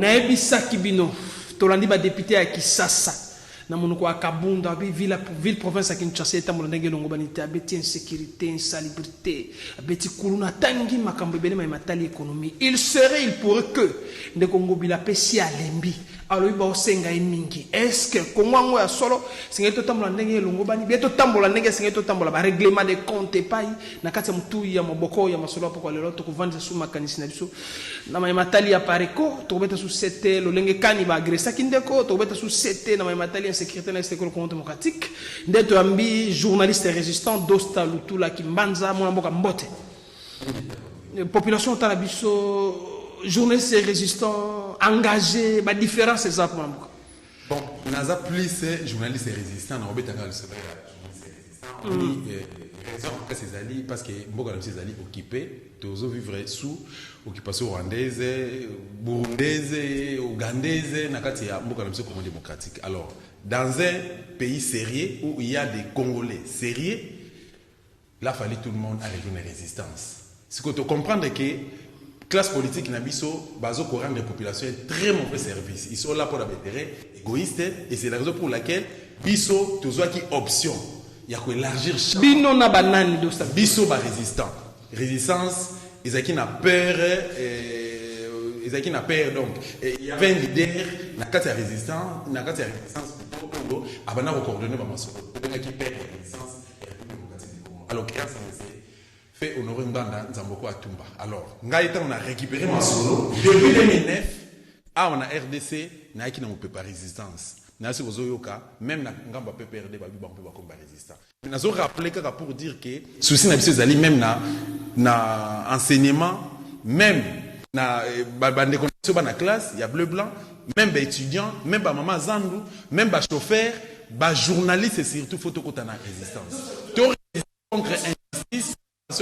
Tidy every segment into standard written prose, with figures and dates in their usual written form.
Naebisa Kibino, Tolandi ba député à Kisasa. Na monoko akabunda ville province à Kinshasa eta molandenge longo banité abeti insécurité insalubrité abeti kuluna tangi makambo bene matali économie il pourrait que de Congo bila pesi alembi alors ba osenga emingi est-ce que Congo ya solo singa to tambola ndenge longo bani beto tambola ndenge singa to tambola ba règlement de compte pai na kati ya mutu ya maboko ya masolo poko lelo to kuvanda su makanisi na biso na matali ya pareko to beta su sete lolenge kani ba agressa kindeko to beta su sete na matali sécurité na l'école démocratique d'être ambi journaliste résistant d'Osta Lutula Kimbanza mon mboka mbote population talabiso journaliste résistant engagé ba différence c'est ça pour mboka bon naza plus journaliste résistant na obetanga le sommet raison que ces alliés parce que mboka na ces alliés occupés tozo vivre sous occupation rwandaise burundaise ougandaise na kati ya mboka na Congo démocratique. Alors dans un pays sérieux où il y a des Congolais sérieux, là, il fallait tout le monde aller une résistance. C'est que tu comprends que la classe politique Nabiso, baso courant des populations, est très mauvais service. Ils sont là pour l'intérêt égoïste et c'est la raison pour laquelle Biso, tu as qui option. Il y a élargir chaque. Bino na banane dosta. Biso ba résistant. Résistance, ils ont qui n'a peur. Ils ont peur donc. Il y avait un leader, na kati résistant, na kati résistance. Abana coordonné par Masoro. Qui perd la résistance. Alors, fait honorer Mbanda Nzamboko Atumba. Alors, Ngaïta, on a récupéré Masoro. Depuis 2009, on a RDC, n'a qui n'a pas résistance. N'a pas Yoka, même na Ngamba PPRD, Babi Bambo Bakomba résistant. Mais nous avons rappelé pour dire que, souci n'a pas Ali, même na enseignement, même na bande connexion na classe, il y a bleu-blanc, même les étudiants, même les maman Zandou, même les chauffeurs, les journalistes et surtout photo contre la résistance. Tu as contre injustice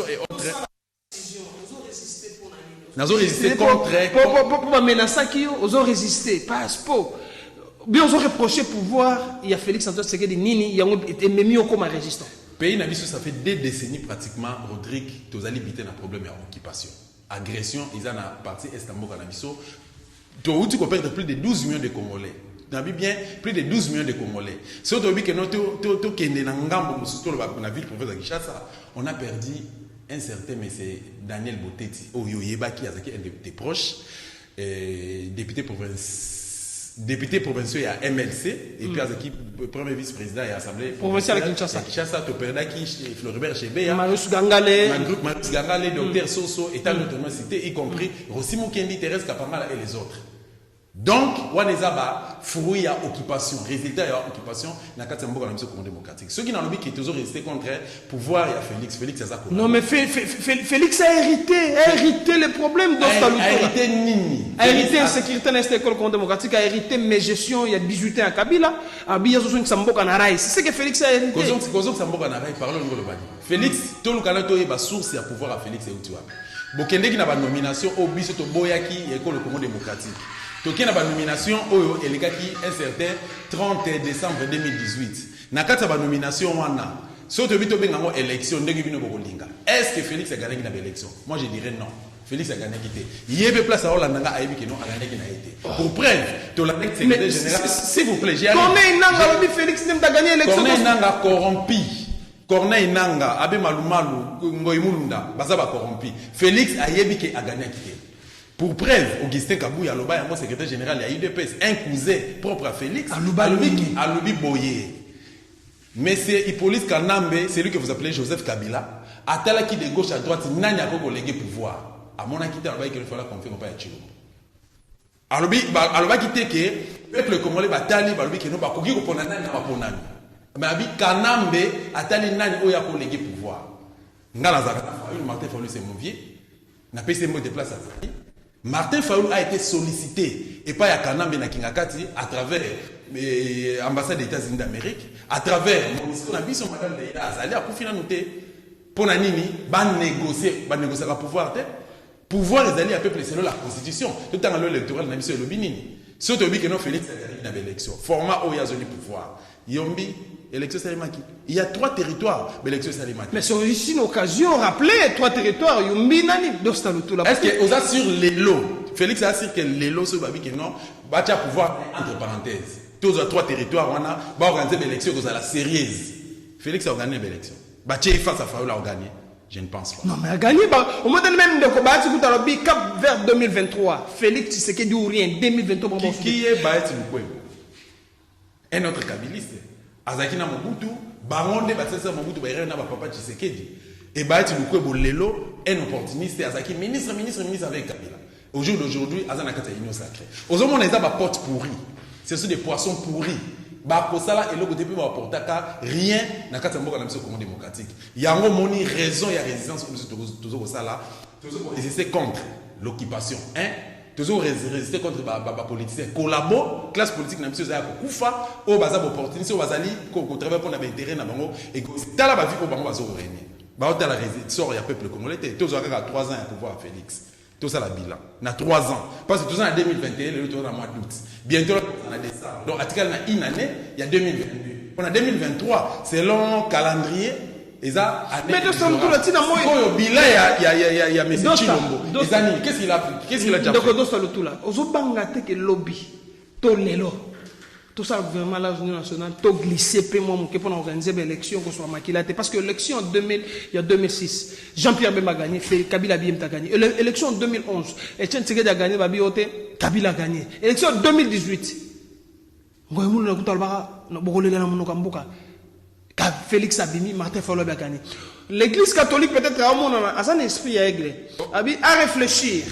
et autres. Nous avons résisté contre. Pour menacer qui ils ont résisté. Pas pour. Bien, ils ont reproché pouvoir. Il y a Félix Antoine Tshisekedi Nini, il y a été mis comme un résistant. Pays Nabiso, ça fait 2 décennies pratiquement, Rodrigue, tu as limité un problème d'occupation. Agression, ils ont parti Estambo Nabiso. Tu as perdre plus de 12 millions de Congolais. Tu as bien plus de 12 millions de Congolais. Si tu as vu que la ville province de Kinshasa, on a perdu un certain monsieur Daniel Boteti, Oyoyeba qui est un de tes proches, député provincial à MLC, et puis avec le premier vice-président et l'Assemblée provinciale à Kinshasa. Kinshasa, tu perds qui Floribert Chebeya, Marius Gangale, Docteur Soso, et tant d'autres cités, y compris Rossimo Kendi, Thérèse Kapamala et les autres. Donc, on est à fruit à occupation, résultat à occupation, dans le cadre de la Congo démocratique. Ceux qui n'ont pas toujours resté contre le pouvoir, il y a Félix, c'est ça. Non, mais Félix a hérité les problèmes d'Osta Lutula. A hérité Nini. A hérité l'insécurité dans l'école Congo démocratique, a hérité mes gestions, il y a 18 ans à Kabila, à Biyazosun Samboka Narai. C'est ce que Félix a hérité. Kozok Samboka Narai, parlons de l'Obani. Félix, tout le Canada est source à pouvoir à Félix et Outiwa. Bokende qui n'a pas de nomination, Obiso Toboyaki, école Congo démocratique. Toki na ba nomination oyo elekaki un certain 30 décembre 2018. Na kati ba nomination wana. So to bito benga ngo élection ndenge bino bokolinga. Est-ce que Félix a gagné na élection? Moi je dirais non. Félix a gagné quitté. Yebe place à Hollanda a yebi que non a gagné qui na été. Pour preuve, to la secrétaire général s'il vous plaît, j'ai Corneille Nanga lobi Félix n'a gagné l'élection. Corneille Nanga corrompu. Corneille Nanga abe malumalu ngoy mulunda bazaba corrompu. Félix a yebi que a gagné quitté. Pour preuve, Augustin Kabouya, le secrétaire général de la UDPS, un cousin propre à Félix, Aloubi Boye. Mais c'est Hippolyte Kanambe, c'est lui que vous appelez Joseph Kabila, Atala qui de gauche à droite, Nanya Koko légué pouvoir. À mon acquitté, il qu'il fallait qu'on fait qu'on pas être Chilombo. Aloubi quitté que, peuple congolais, Batali, Baloubi qui nous pas kogi pour Nanya, pas pour Nanya. Mais Abi Kanambe, Atali Nanya, Oya Koko légué pouvoir. Ngala Zagana, Martin Fayulu, c'est mon vieux. N'a pas essayé de place à Zaki. Martin Fayulu a été sollicité et pas à Kanambe na Kingakati à travers l'ambassade des États-Unis d'Amérique, à travers mon ambition madame de Azali a pour noter pour Nanini, négocier le pouvoir. Pouvoir les alliés à peuple selon la constitution. Tout le temps l'électoral n'a pas le binini. Surtout que non Félix a gagné l'élection. Format où il y a zone pouvoir. Yombi, élection Salimaki. Il y a 3 territoires, mais l'élection Salimaki. Mais c'est aussi une occasion, rappeler 3 territoires, Yombi, Nani, d'Osta Lutula. Est-ce que vous êtes sur les lots? Félix a dit que les lots se babi que non, bah tu as pouvoir entre parenthèses. Tous les 3 territoires on a bah organiser une élection dans la sérieuse. Félix a organisé une élection. Bah tu es face à Fayoul a gagné. Je ne pense pas. Non mais a gagné bah au moins même de combat tu as le cap vers 2023. Félix Tshisekedi ou rien 2023 qui est Baeti Mukwebo. Un autre kabiliste. Azakina Mobutu, Baronde Batesa Mobutu Bayre na papa Tshisekedi. Et Baeti Mukwebo lelo un opportuniste Azaki ministre avec Kabila. Au jour d'aujourd'hui, Azana Kata Union sacrée. Aux hommes on les a ba porte pourrie. Ce sont des poissons pourris. Ba kosala et le côté peut apporter rien na kata mboka na biso Congo démocratique. Yango moni raison ya résistance comme toujours ko sala, toujours résister contre l'occupation. Toujours résister contre les politiciens. Collabo, classe politique na biso za kufa o baza opportunité o bazali ko travailler pour na intérêt na bango et tala ba vie ko bango bazo régner. Ba ota la sort ya peuple congolais toujours à 3 ans à pouvoir Félix. Tout ça la bilan. Na 3 ans. Parce que tout ça en 2021, le retour en mois d'août. Bientôt on a décembre. Donc à une année, il y a 2022. On a 2023 selon calendrier. Mais de son tour, il y a M. Chilombo. Qu'est-ce qu'il a fait? Qu'est-ce qu'il a déjà fait? Donc, dans le tout là, aux autres que lobby, tout ça, le gouvernement de l'Union nationale, tout glissé, pour organiser l'élection, qu'on soit maquillé. Parce que l'élection en 2000, il y a 2006, Jean-Pierre Bemba a gagné, Kabila Biem a gagné. L'élection en 2011, Etienne Tshisekedi a gagné, Kabila a gagné. L'élection en 2018, Félix Abimi, Martin Fayulu a gagné. L'église catholique, peut-être, à un esprit à réfléchir.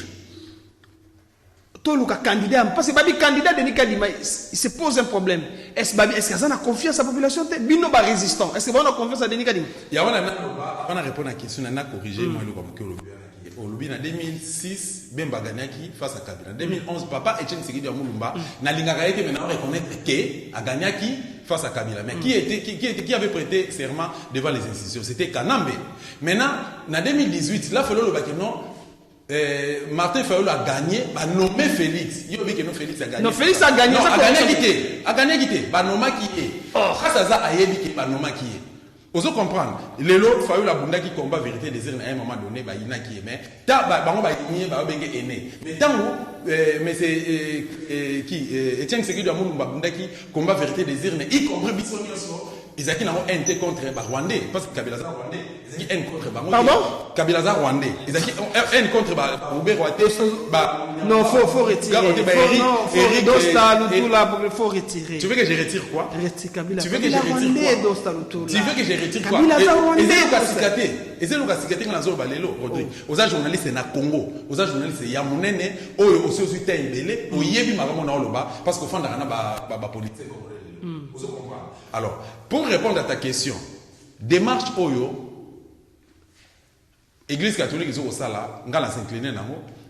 Tout le candidat, parce que le candidat de Nikadima, il se pose un problème. Est-ce que ça a confiance à la population? Bino ba résistant. Est-ce que on a confiance à Denis Kadima? Il y a on a répondu à la question, on a corrigé moi le comme que au lobby en 2006 Bemba Gagnaki face à Kabila. En 2011 papa Etienne Tshisekedi Mulumba na lingaka été maintenant reconnaître que a Gagnaki face à Kabila. Mais qui avait prêté serment devant les institutions? C'était Kanambe. Maintenant en 2018 là il faut le bac non Martin Fayulu a gagné, a nommé Félix. Il dit que non, Félix a gagné. Non, Félix a gagné. Non, a gagné qui est. A gagné qui est. Ba noma qui est. Or, ça ça a yébi qui ba noma qui est. Vous comprendre. Les lots Fayulu a bunda qui combat vérité désir à un moment donné ba ina qui est mais ta ba bango ba yini ba benge aîné. Mais tant mais c'est qui Etienne Tshisekedi Mulumba bunda qui combat vérité désir mais y compris biso nyonso. Ils ont un contre Rwandais parce que Kabila Rwandais, ils ont un contre Bango. Pardon? Kabila Rwandais, ils ont un contre Roubert Rwandais. Non, faut retirer. Eric Dosta Lutula, faut retirer. Tu veux que je retire quoi? Kabila. Tu veux que je retire quoi? Tu veux que je retire quoi? Ils ont le cicaté dans la zone Balelo, Rodrigue. Aux journalistes na Congo, aux journalistes ya Munene, au aussi aussi Tembele, au Yebi Maramo na Oloba parce qu'au fond d'Arana ba politique. Vous comprenez? Alors, pour répondre à ta question, démarche Oyo, Église catholique, ils ont ça là, on va s'incliner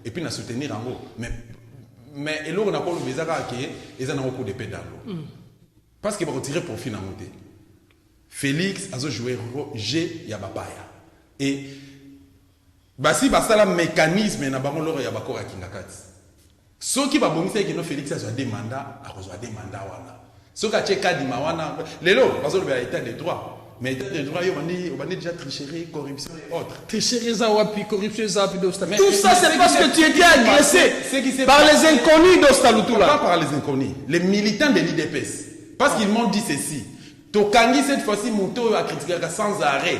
et puis on soutenir en haut. Mais et là, on a pas le visa qui ils ont un coup de paix dans l'eau. Parce qu'ils vont retirer profit dans l'eau. Félix a joué G Yababaya. Et si ça la mécanisme na bango loro yabako ya kingakati. Ce qui va bonner que Félix a des mandats, a reçu des mandats wana. Ce qui a été dit, les lots, parce que l'état des droits. Mais l'état des droits, on a déjà tricherie, corruption et autres. Tricherie, corruption, tout ça, c'est parce que tu étais agressé par les inconnus d'Ostalutula. Pas par les inconnus, les militants de l'IDPS. Parce qu'ils m'ont dit ceci. Tokangi, cette fois-ci, Mouto a critiqué sans arrêt,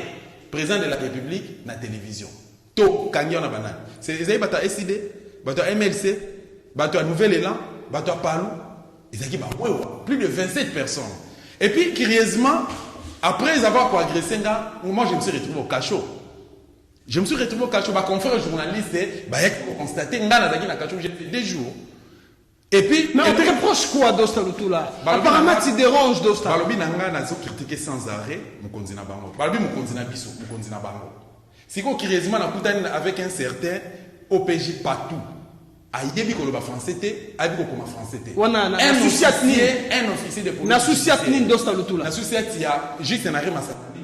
président de la République, dans la télévision. Tokangi, on a banane. C'est les bateaux SID, bateaux MLC, bateaux Nouvel Élan, bateaux Palou. Plus de 27 personnes. Et puis, curieusement, après avoir agressé, moi je me suis retrouvé au cachot. Je me suis retrouvé au cachot. Ma confrère journaliste, pour constater que j'ai fait 2 jours. Et puis. Mais on te reproche quoi d'Osta Lutula? Apparemment, tu déranges d'Osta. Balobi Nanga n'a pas critiqué sans arrêt mon continent Bango. Balobi mon continent Bissou, mon continent Bango. C'est quoi, curieusement, on a avec un certain OPJ partout. Aïebi ko le français té, aïebi ko comme français té. Un officier de police. Na souciatni d'Osta Lutula. Na souciatia juste na remasambi.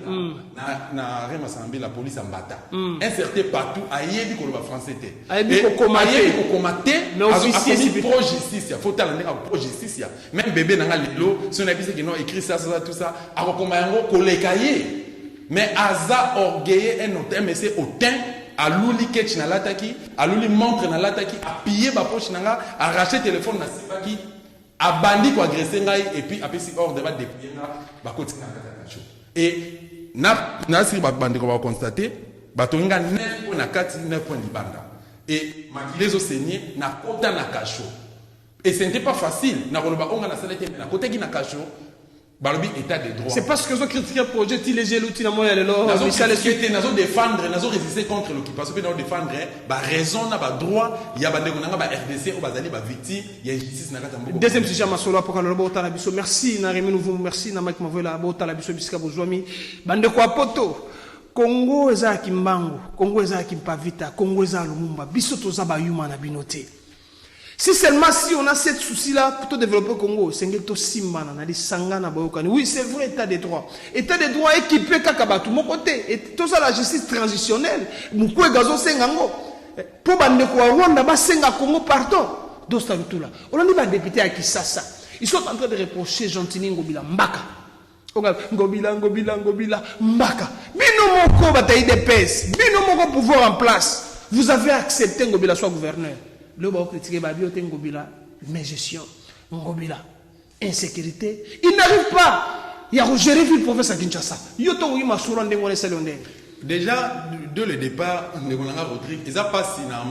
Na remasambi la police en bata. Un certain partout aïebi ko le français té. Aïebi ko komate. Mais officier c'est pro justice, faut talender pro justice. Même bébé na lelo, si on a dit que non écrit ça tout ça, a ko komayango kolekaye. Mais aza orgueilleux un autre mais c'est autant aluli ketch na lataki, aluli montre na lataki, a pillé ba poche nanga, a racheté téléphone na sibaki, a bandi ko agresser ngai et puis apesi ordre va dépouiller nga ba koti na kata show. Et na si ba bandi ko va constater, ba tonga 9 points na kati 9 points libanda. Et les enseignés na kota na kacho. Et ce n'était pas facile. Na koloba onga na salete na kota ki na kacho. Balobi état de droit. C'est parce que ils ont critiqué le projet, ils les l'outil dans moyen de l'or. Ils ont défendre, ils ont résister contre l'occupation, ils ont défendre, bah raison, bah droit, il y a bah RDC, ou bah zali, bah victime, il y a justice na katambo. Deuxième sujet ma solo pour le bota la biso. Merci na remi nouveau, merci na Mike Mavola bota la biso biska bozwami. Bande kwa poto. Congo eza kimbango, Congo eza kimpavita, Congo eza lumumba. Biso toza ba yuma na binote. Si seulement si on a cette souci-là pour développer le Congo, c'est que Simbana, na di Sangana Bayokani. Oui, c'est vrai, état de droit. État de droit équipé Kakabatu, mon côté. Et tout ça, la justice transitionnelle. Moukoué Gazo Sengango. Pour bande quoi, Rwanda, ba Senga Congo, pardon. Dosta tout là. On a dit un député à Kisasa. Ils sont en train de reprocher Gentini Ngobila Mbaka. Ngobila, Mbaka. Bino Moko bataille des pèses. Bino Moko pouvoir en place. Vous avez accepté Ngobila soit gouverneur. Le bon critiqué Babiote Ngobila, mais gestion, Ngobila, insécurité. Il n'arrive pas. Il y a gérer le professeur Kinshasa. Déjà, de le départ, Rodrigue, ils ont passé dans un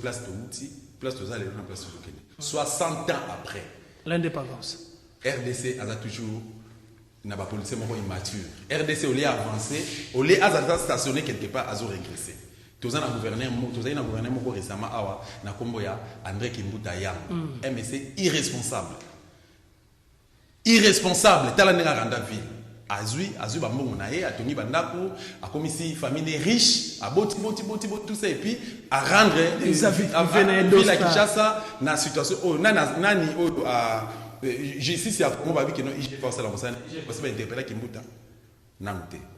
place de Outi, place de Zale, place de Kenya. 60 ans après. L'indépendance. RDC a toujours n'a pas police immature. RDC au lieu avancé, au lieu à stationner quelque part, a régressé. Tous les gouverneurs récemment na kombo ya André Kimbuta Yang. Mais c'est irresponsable. Irresponsable. Tala nenga randa ville. Azui ba mbongo na ye, atongi bandako, a komisi famille riche, a boti tout ça et puis à rendre les avis la Kinshasa na situation nani justice ya Congo ba bi que non IGF force la mosana, IGF force ba interpeller Kimbuta.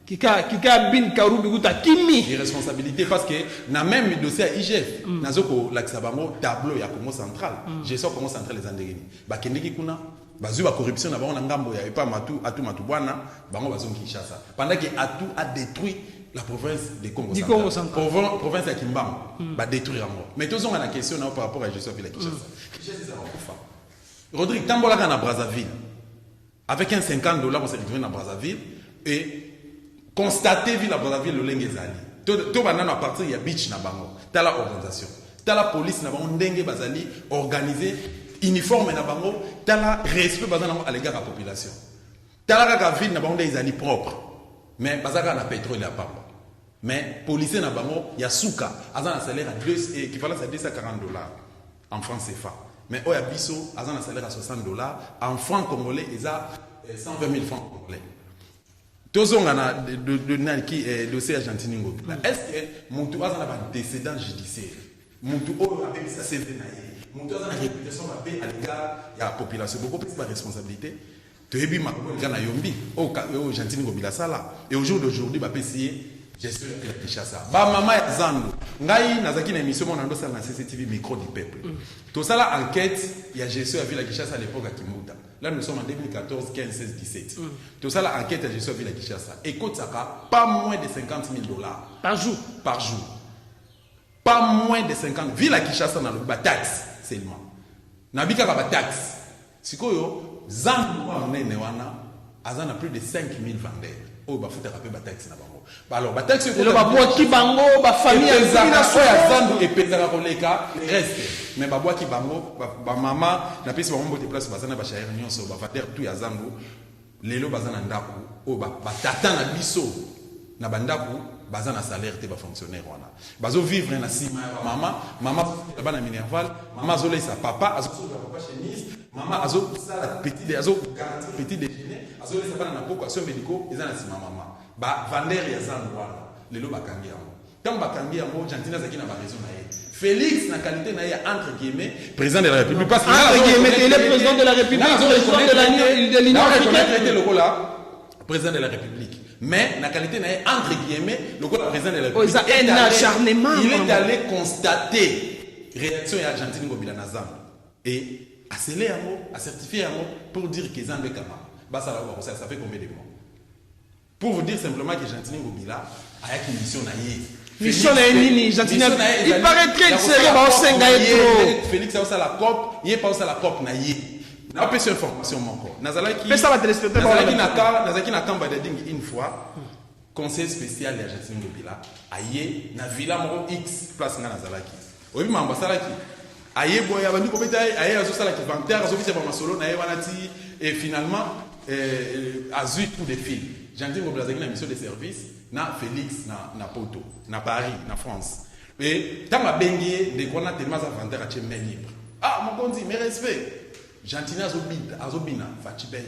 Kika bin Karoubi Guta Kimi. Irresponsabilité parce que na même dossier à IGF, nazoko l'axabango tableau ya Congo central. J'ai ça Congo central les andegeni. Ba kendeki kuna bazu ba corruption na bango na ngambo ya epa matu bwana bango bazon Kinshasa. Pendant que Atu a détruit la province de Congo central. Province ya Kimbangu ba détruire encore. Mais tous on a la question par rapport à Joseph Villa Kinshasa. Kinshasa c'est un Rodrigue Tambola na Brazzaville. Avec un $50 on s'est retrouvé dans Brazzaville. Et constater ville à Brazzaville le lengezali to banana à partir il y a beach na bango tala organisation tala police na bango ndenge bazali organiser uniforme na bango tala respect bazana à l'égard de la population tala kaka ville na bango des ali propre mais bazaka na pétrole à papa mais policier na bango ya suka azana salaire à 2 équivalent à $240 en francs CFA mais oya biso azana salaire à $60 en francs congolais ils a 120 000 francs congolais. Tous on a dossier argentin Ngobila. Est-ce que Moutou a un décédent judiciaire? Moutou a sa CV naïe. Moutou a une réputation à l'égard de la population. Beaucoup plus de responsabilité. Tu as vu ma Yombi au argentin Ngobila Sala. Et au jour d'aujourd'hui, je vais essayer gestion de la Kinshasa. Maman Zando. Ngai Nazaki na émission mon ando na CCTV micro du peuple. Tout ça la enquête, il y a gestion de la Kinshasa à l'époque à Kimbuta. Là, nous sommes en 2014, 15, 16, 17. Tout ça, l'enquête de gestion de la Kinshasa. Écoute, ça va pas moins de $50 000. Par jour. Par jour. Pas moins de 50. Ville à Kinshasa, on a le taxe seulement. Nabika va taxe. Si quoi, Zan, on est néwana, Azan a plus de 5 000 vendeurs. Oh, bah, faut te rappeler la taxe. Alors, la taxe, c'est le Babouaki Bango, la famille, et Pezara Roleka, le reste. Mais Babouaki Bango, ma maman, n'a pas de place, Bazana Bachar, Nyonso, Bafater, tout Yazango, Lelo Bazana Ndaku, oh, Batata na biso, na Bandaku, Bazana salaire, te fonctionnaire. Bazo vivre na sima, maman, là-bas na Minerval, maman Zolé sa papa, Azo papa chemise, maman Azo petit, Azo petit déjeuner, Azo les sa na poko, Azo médicaux, ils ont la sima maman. Ba Vander Yazango, Lelo Bakangi Yango. Tant Bakangi Yango, Jantina Zakina ba raison na ye. Félix, na qualité na entre guillemets, président de la République. Parce que entre guillemets, il est président de la République, président de l'Union africaine. Président de la République. Mais na qualité na entre guillemets, le président de la République. Il est allé constater réaction à Argentine Ngobila Nazam et accélérer un mot, à certifier un mot pour dire qu'ils ont des camarades. Bah ça fait combien de mois? Pour vous dire simplement que Argentine Ngobila a une mission naïve. mission na nini Gentini il paraît très sérieux ba osenga trop Félix a la COP il pas la COP na yé na pas cette information moko nazalaki mais ça va téléspectateur nazalaki na kamba de ding une fois conseil spécial ya Gentini Ngobila aye na villa moko X place nga nazalaki obi mamba salaki aye boya bandi ko beta aye azo sala ki inventaire azo bita ba masolo na ye wanati et finalement azui coup de fil Gentini Ngobila zaki na mission de service na Félix na Poto na Paris na France et tant ma bengi de kona tellement inventaire a main libre ah mon gondi mes respect Gentini azobina fachibe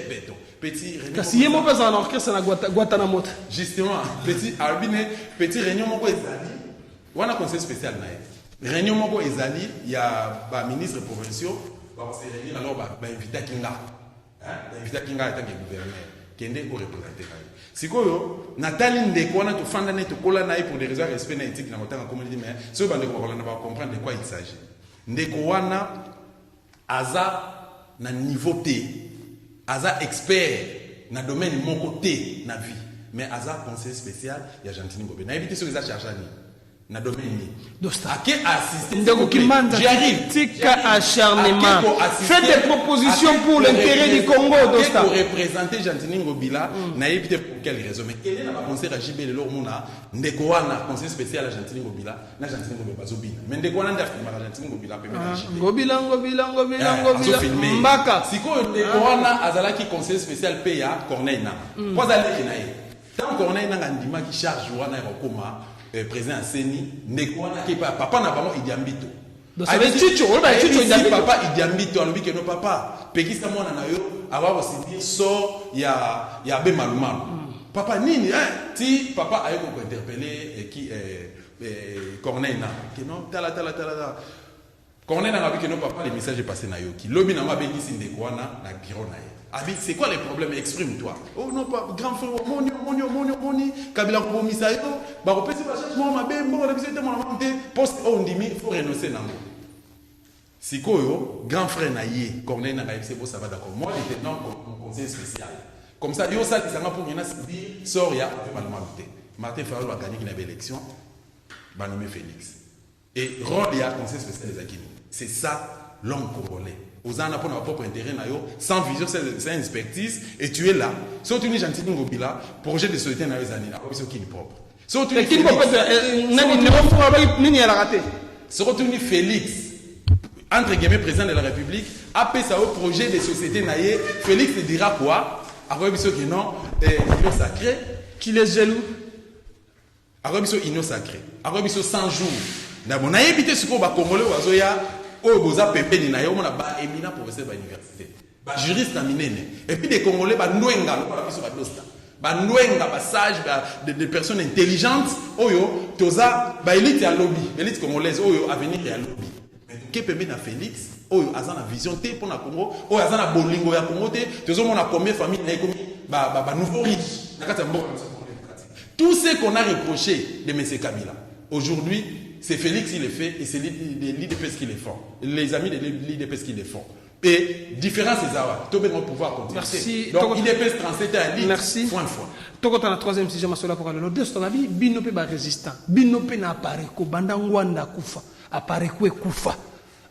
beto petit réunion kasi yemo pesa na orchestre na Guantanamo justement petit réunion moko ezali wana conseil spécial na ye réunion moko ezali ya ba ministre provinciaux ba se réunir alors ba invité kinga invité kinga tant que gouverneur kende ko représenter na ye sikoyo natali ndeko wana to fanda ne to kola na ye pour des raisons de respect na éthique na motanga comme dit mais so bande ko kolana ba comprendre de quoi il s'agit ndeko wana aza na niveau T aza expert na domaine moko T na vie mais aza conseiller spécial ya Gentini Ngobila na éviter ce que ça charge ni na domaine ni dosta ake assister ndeko kimanda j'arrive tika acharnement faites des propositions pour l'intérêt du Congo dosta pour représenter Gentini Ngobila na éviter pour quelle raison mais quel est la conseiller à JB le lormona ndeko wana conseiller spécial à Gentini Ngobila na Gentini Ngobila bazobina mais ndeko wana ndafi ma Gentini Ngobila pe na JB Ngobila mbaka siko ndeko wana azalaki conseiller spécial pe ya Corneille na kwa zaleki na ye tant Corneille na ngandima ki charge wana ya koma président Seni ndeko wana ke papa na bango Idiambito papa Idiambito alobi ke no papa pekisa mwana na yo awa aussi so ya be malumalu papa nini ti papa ayo ko interpeller qui Corneille na que non tala Corneille na que non papa le message est passé na yo ki lobi na mabengi si ndeko wana na bureau na ye Abi, c'est quoi les problèmes? Exprime-toi. Oh non, pas grand frère, moni, Kabila Komisa, bah, on peut se passer, moi, ma belle, bon, on a besoin de mon amante, poste, on dit, il faut renoncer, non. Si quoi, grand frère naïe, Corneille n'a pas c'est beau, ça va d'accord. Moi, j'étais dans mon conseil spécial. Comme ça, yo, ça, ça m'a pour rien à se dire, sort, il y a pas mal monté. Martin Farol va gagner une élection, va nommer Félix. Et rôle, il y a conseil spécial des Akini. C'est ça, l'homme congolais. Aux ans pour notre propre intérêt, sans vision, c'est une expertise, et tu es là. Si tu es Gentini Ngobila, projet de société dans les années, c'est qui est propre. Si tu es Félix, entre guillemets, président de la République, après ça, au projet de société, Félix te dira quoi? Après, il non, union sacrée. Qu'il est jaloux. Après, union sacrée. Après, 100 jours. On a évité ce qu'on va Congolais, oh, boza pepe ni na yo mona ba éminent professeur ba université ba juriste na minene et puis des Congolais ba nwenga lokola biso ba dosta ba nwenga ba sage de personnes intelligentes oyo toza ba élite ya lobby élite congolaise oyo avenir ya lobby mais ke pembe na Félix oyo azana vision te pour na Congo oyo azana bolingo ya Congo te tozo mona combien famille na ekomi ba nouveau riche na kata mboka tout ce qu'on a reproché de M. Kabila aujourd'hui c'est Félix qui le fait et c'est l'IDPS qui le font. Les amis de l'IDPS qui le font. Et différence c'est ça. Tout le monde pouvoir continuer. Merci. Donc IDPS 37 à l'île. Merci. Point fois. Toko na troisième sujet masola pour le deux ton avis binope ba résistant. Binope na apparaît ko bandangwanda kufa. Apparaît ko kufa.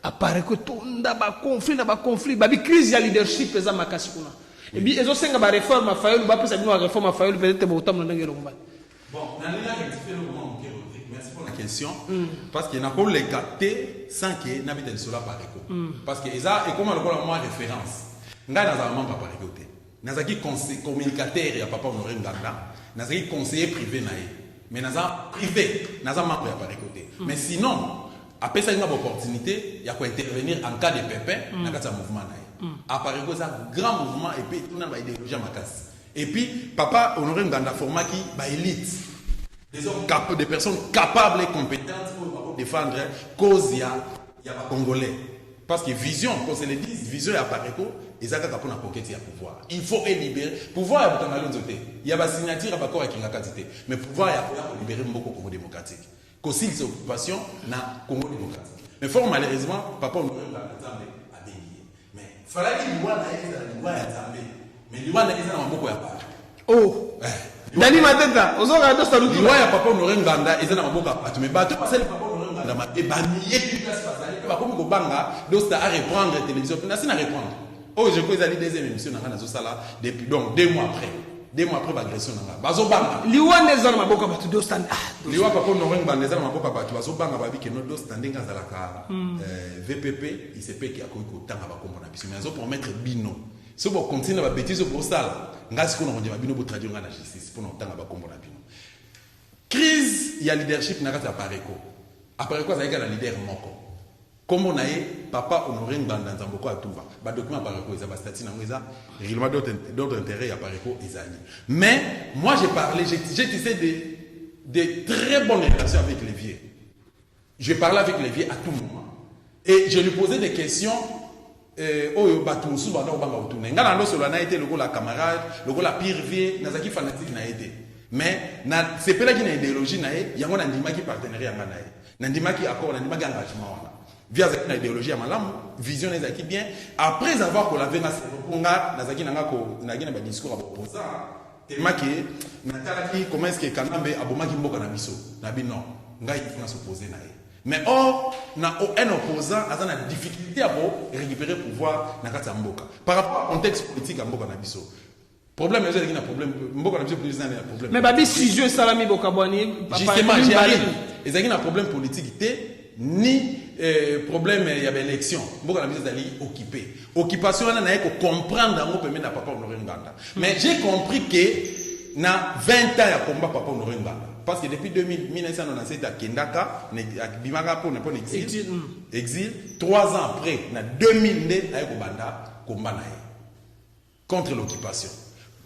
Apparaît ko tonda ba conflit ba crise ya leadership eza makasi kuna. Et bien ezo senga ba réforme fayolu ba pesa bino réforme fayolu peut-être ba utam na ngelo ngba. Bon, na nina rectifier le moment. Merci pour la question. Parce qu'il y a encore les captés sans qu'il y ait un cela par écho. Parce que ça est comme on moi référence. Nous avons un membre par écho. Nous avons communicateur et papa Honoré Nganda. Nous avons conseiller privé. Mais nous avons privé. Nous avons membre par écho. Mais sinon, après ça, il y a une opportunité. Il y a quoi intervenir en cas de pépin dans un mouvement. À part écho, c'est un grand mouvement et puis tout le monde va idéologie à ma casse. Et puis, papa Honoré Nganda format qui va élite. Des hommes des personnes capables et compétentes pour défendre cause il y a Congolais. Parce que vision, quand c'est le dit, vision et appareil, ils ont pour la conquête et pouvoir. Il faut libérer. Pouvoir, il y a une signature à l'accord avec la quantité. Mais pouvoir, il y a pour libérer beaucoup Congo démocratique. Qu'aussi, les occupations dans Congo démocratique. Mais fort malheureusement, papa, on aurait à bénir. Mais il fallait qu'il y ait une loi, mais l'Iwan n'a pas beaucoup à part. Oh! Dani Mateta, ozoka to salutu. Liwa ya papa Honoré Nganda eza na maboka bato mais bato basali papa Honoré Nganda maté bamiye place basali ba komi ko banga dosta à reprendre la télévision na sina reprendre. Oh je crois ezali deuxième émission na zo sala depuis donc 2 mois après. 2 mois après l'agression na bazo banga. Liwa neza na maboka bato dosta. Liwa papa Honoré Nganda eza na maboka bato bazo banga babi ke no dosta ndinga zalaka VPP il se peut qu'il y a ko tanga ba kombo na biso mais azo promettre bino. Si vous continuez à bêtise pour ça, vous allez traduire la justice pour nous entendre. Crise, il y a leadership dans Apareko. Apareko, c'est un leader moko. Comme on a papa Honoré Nganda dans Zamboko à Touva, le document Apareko, il y a des statuts, il y a des règlements d'autres intérêts à Apareko, mais moi j'ai parlé, j'ai tissé des très bonnes relations avec les vieux. Je parlais avec les vieux à tout moment. Et je lui posais des questions. Oyo batu musu bana obanga utune ngala ndo solo na été lokola camarade lokola pire vie nazaki fanatique na été mais na sepela ki na idéologie na ye yango na ndima ki partenariat ngana ye na ndima ki accord na ndima ki engagement wana via na idéologie ya malamu vision ezaki bien après avoir collaboré na sekonga nazaki nanga ko na gina ba discours à opposant tellement que na talaki comment est-ce que Kanambe abomaki mboka na biso na bi non ngai il faut s'opposer na ye. Mais or, un opposant a une difficulté à récupérer le pouvoir dans le Mboka. Par rapport au contexte politique à Mboka Nabiso. Problème, il y a un problème. Mboka Nabiso, il y a un problème. Mais Babi, si je salami Mboka Bouani, justement, j'y arrive. Il y a un problème politique, ni problème, il y avait élection. Mboka Nabiso est occupé. Occupation, on a comprendre dans le pays de Papa Honoré Nganda. Mais j'ai compris que dans 20 ans, il y a combat Papa Honoré Nganda. Parce que depuis 1997 à Kendaka, à Bimanga pour ne pas exil, 3 ans après, en 2009, à Ekobanda, combat contre l'occupation.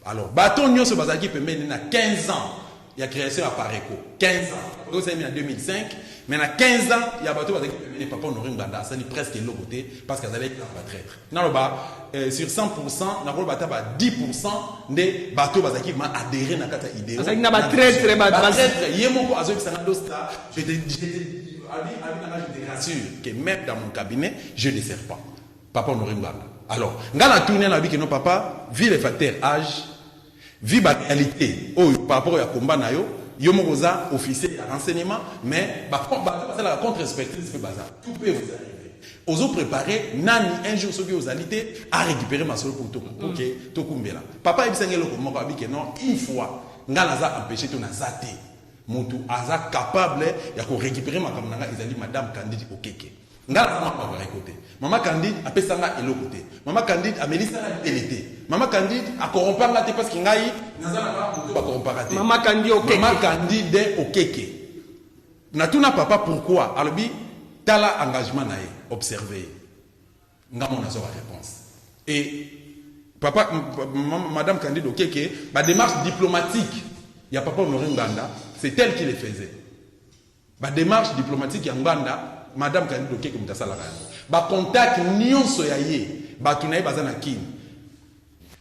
Alors, Baton Nyon se Bazaki peut mener 15 ans, il y a création à Pareko. 15 ans. Ça mis en 2005, mais dans 15 ans, il y a Baton Bazaki peut mener Papa Honoré Nganda, ça dit presque l'autre côté, parce qu'ils allaient être traître. Sur 100%, na ko bata ba 10% des bateaux bazaki ma adhéré na kata idée. Ça na ba très très ba traître. Yemoko azo bisana dosta, je te rassure que même dans mon cabinet, je ne sers pas. Papa Honoré Nganda. Alors, ngala tourner na bi que non papa, vu les facteurs âge, vu la réalité par rapport à combat na yo, yomoko za officier de renseignement, mais ba la contre-expertise fait bazar. Tout peut vous arriver. Ozo préparer nani un jour soki ozalité à récupérer ma solo pour tokumbela papa ebisangelo ko moko abike non une fois ngala za empêcher ton azate mutu aza capable ya ko récupérer ma kamnanga ezali madame Candide Okeke ngala za ma ba côté maman Candide apesanga eloko te maman Candide amelisa la télé maman Candide a corrompanga te parce que ngai nazala ba mutu ba corrompanga te maman Candide Okeke na tuna papa pourquoi alobi tala engagement nae observer ngamo na la réponse et papa madame Candide Okeke ba démarche diplomatique il y a papa Honoré Nganda c'est elle qui les faisait ba démarche diplomatique ya Nganda madame Candide Okeke mutasala yango ba contact nyonso ya ye ba tunaye bazana kin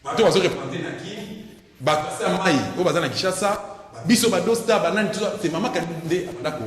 ba to bazo représenter na kin ba sa mai o bazana Kishasa biso ba dosta banani c'est maman Candide abandako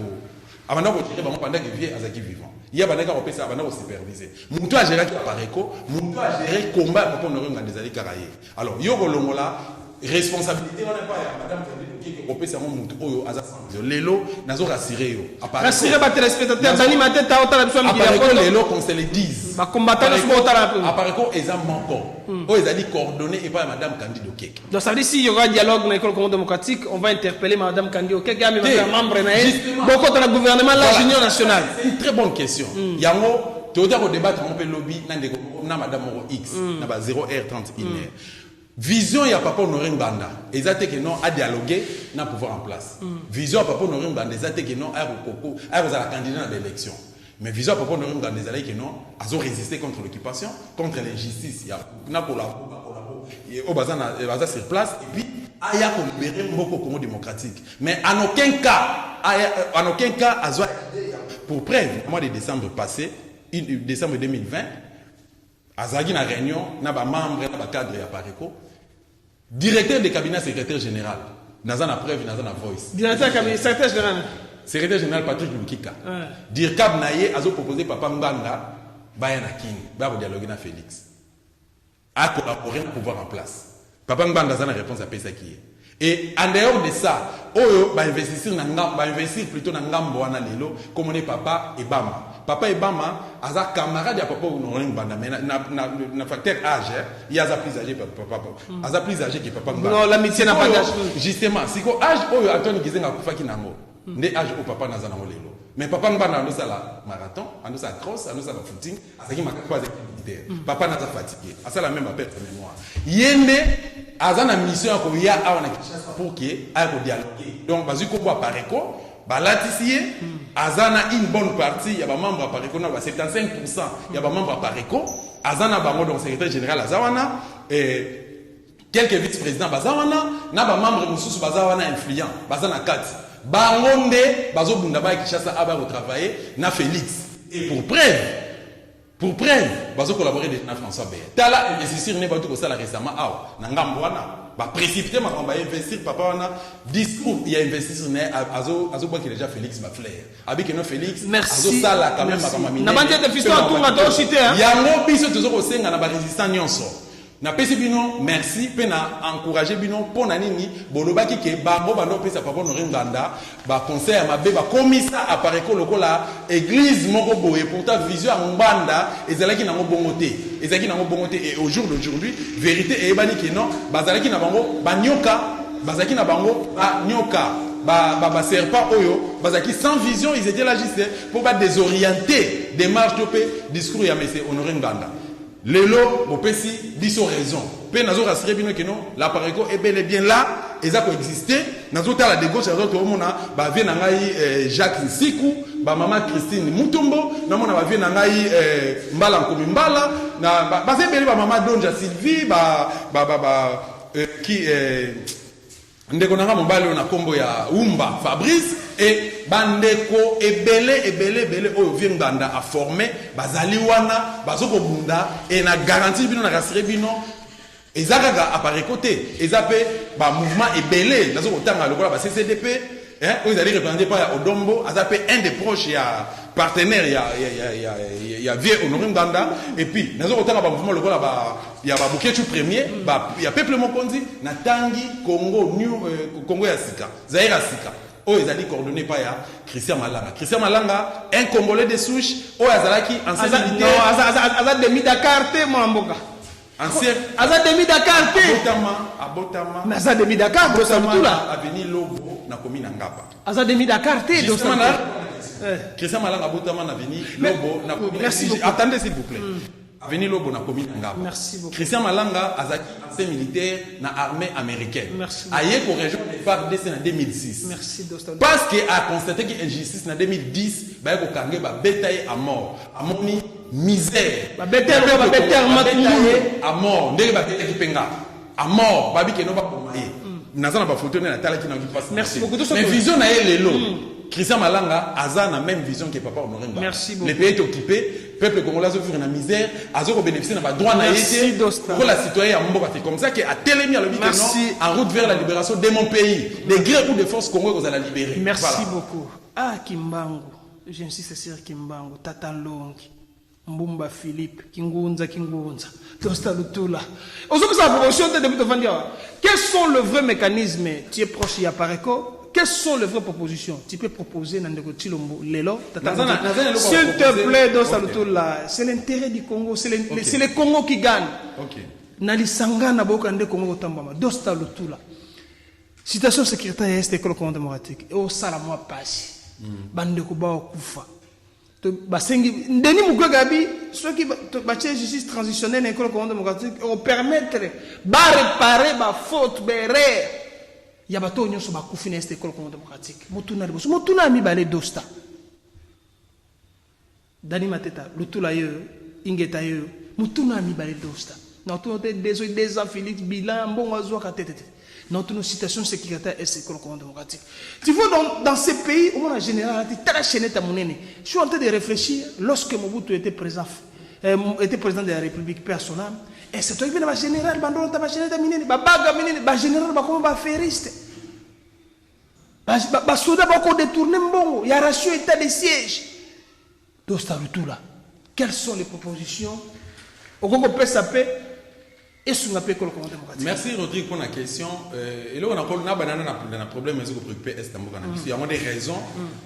avant de tirer pendant que vieux azaki vivant il y a bandaka opesa avant de superviser mutu a géré Pareko mutu a géré combat pour Honoré Nganda des karaye alors yo kolongola responsabilité on n'est pas ya madame Candide Okeke opesa mo mutu oyo aza lelo nazo rassurer yo rassurer ba téléspectateurs Dani Mateta otala biso Pareko lelo qu'on se le dise ba combattant so otala Pareko eza manko o ezali coordonné et pas madame Candide Okeke donc ça veut dire si il y aura dialogue dans l'école Congo démocratique on va interpeller madame Candide Okeke même membre na beaucoup dans le gouvernement la union nationale c'est une très bonne question yango théoda ko débattre on peut lobby na madame Moro X na ba 0h31 vision ya papa Honoré Nganda ezate que non à dialoguer na pouvoir en place vision ya papa Honoré Nganda ezate que non à kokoko à la candidat à l'élection mais vision ya papa Honoré Nganda ezali que non azo résister contre l'occupation contre l'injustice ya na kolabo au bazana sur place et puis aya ko libérer mboko Congo démocratique mais en aucun cas azo pour preuve au mois de décembre passé décembre 2020 azagi na réunion na ba membre na ba cadre ya Pareko directeur de cabinet secrétaire général naza na preuve naza na voice directeur cabinet secrétaire général Patrick Lukika dirkab na ye azo proposer papa Nganda baya na king ba ko dialoguer na Félix a collaborer pour pouvoir en place papa Nganda naza na réponse à pesa qui Et en dehors de ça, Oyo va investir plutôt dans ngambo wana lelo comme on est papa Ebama. Papa Ebama aza camarade ya papa Honoré Ngbanda mais na facteur âge, il y a plus âgé que papa. Aza plus âgé que papa Ngbanda. Non, l'amitié n'a pas d'âge. Justement, si ko âge Oyo Antoine Gizenga kufaki nango. Nde âge au papa naza nango lelo. Mais papa Ngbanda ando sala marathon, ando sala cross, ando sala footing, azaki makakwa za militaire. Papa naza fatigué, asala même appel de mémoire. Yende azana mission ya ko ya awana Kinshasa pour que aille dialoguer. Donc bazu ko ba pareko, balatisier azana une bonne partie ya ba membre à pareko na ba 75% ya ba membre à pareko, azana bango donc secrétaire général azawana et quelques vice-présidents bazawana na ba membre mususu bazawana influent, bazana 4. Bangonde bazo bunda ba Kinshasa aba retravailler na Félix. Et pour preuve, bazo collaborer avec François Beya. Tala investisseur ne ba tout ça récemment na ngambo wana ba précipiter ma ba investir papa wana discours il y a investisseur ne azo ba qui déjà Félix Baflair. Abi que non Félix azo sala quand même ma mine. Na bande de fiston tout na to cité hein. Ya ngo biso tozo ko senga na ba résistant nyonso. Na pesi bino merci pe na encourager bino pona nini bolobaki ke bango bando pesa papa Honoré Ngbanda ba conseil ma be ba komisa apareko lokola église moko boye pourtant vision ya Ngbanda ezalaki na bongote et au jour d'aujourd'hui vérité e bani ke non bazalaki na bango banyoka bazalaki na bango banyoka ba serpent oyo bazalaki sans vision ils étaient là juste pour pas désorienter démarche de discours ya monsieur Honoré Ngbanda. Lelo, bopesi, biso raison. Pe nazo rassurer bino que non, la pareko est bel et bien là, et ça coexisté. Nazo tala de gauche, nazo tomona, ba vie nangai Jacques Nsiku, ba maman Christine Mutombo, na mona ba vie nangai Mbala Nkomi Mbala, na ba se beli ba maman Donja Sylvie, qui ndeko nanga mobali na kombo ya Umba Fabrice et bandeko ebele oyo vie Ngbanda a formé bazali wana bazoko bunda et na garantie bino na rassurer bino ezaka appareil côté ezape ba mouvement ebele nazo kotanga lokola ba CCDP hein ils allaient représenter par Odombo azape un des proches ya partenaire ya vie Honoré Ngbanda et puis nazo kotanga ba mouvement lokola ba ya ba Buketu premier ba ya peuple mokonzi na tangi Congo ya sika Zaire sika oh ils allaient coordonner par ya Christian Malanga un Congolais de souche oh azalaki ancien militaire azad demi Dakar te mon mboka ancien azad demi Dakar te abotama mais azad demi Dakar do Salutula avenue Lobo na commune Ngaba azad demi Dakar te do Salutula Christian Malanga abotama na avenue Lobo na commune. Merci beaucoup. Attendez s'il vous plaît. Avenue Lobo na commune Ngaba. Merci beaucoup. Christian Malanga azaki ancien militaire na armée américaine. Merci. Aye ko région de FARDC en 2006. Merci Dostal. Parce que a constaté que injustice en 2010 ba ko kangé ba bétail à mort. Amoni misère. Ba bétail à mort. Ndenge ba bétail kipenga. À mort. Babi ke no ba komaye. Nazana ba photo na tala ki na ki passe. Merci beaucoup. Mais vision na lelo. Christian Malanga a la même vision que papa Honoré Ngbanda. Merci beaucoup. Le pays est occupé, peuple congolais a souffert la misère, a bénéficié de la droit pour la citoyenne à Mboka. C'est comme ça qu'à Télémi à le en route vers la libération de mon pays. Des gré ou de forces congolaises vous allez la libérer. Merci beaucoup. Ah Kimbangu, j'insiste sur Kimbangu, Tata Longi, Mbumba Philippe, Kingunza. Tosta Lutula. Aujourd'hui, ça promotion de début de Vandia. Quels sont les vrais mécanismes? Tu es proche de Pareko. Quelles sont les vraies propositions? Tu peux proposer dans le Lelo. S'il te plaît, c'est l'intérêt du Congo. C'est le Congo qui gagne. Nali Sangana Bokande Congo Tambama. Dosta Lutula. Citation secrétaire est l'école démocratique. Et au Salamwa Passi. Bande Kuba Kufa. Basengi Denis Mukwagabi, ceux qui bâtissent justice transitionnelle dans l'école démocratique, on permettre de réparer ma faute, il y a bateau nyonso bakufi na école démocratique motuna liboso motuna mibale dosta Dani Mateta lutula yo ingeta yo motuna mibale dosta na to des Félix bilan bon azwa katete notre situation sécuritaire est école démocratique. Tu vois dans ces pays au moins en général très chaîné ta monnaie. Je suis en train de réfléchir lorsque Mobutu était président de la République personnelle. Et c'est toi qui viens de général, bandon ta général minene, baga minene, ba général ba comme ba feriste. Ba soda ba ko détourner mbongo, il y a ratio état de siège. Dosta tout là. Quelles sont les propositions? Au Congo peut s'appeler et sur la paix démocratique. Merci Rodrigue pour la question. Et là on a un problème mais préoccupé est il y a des raisons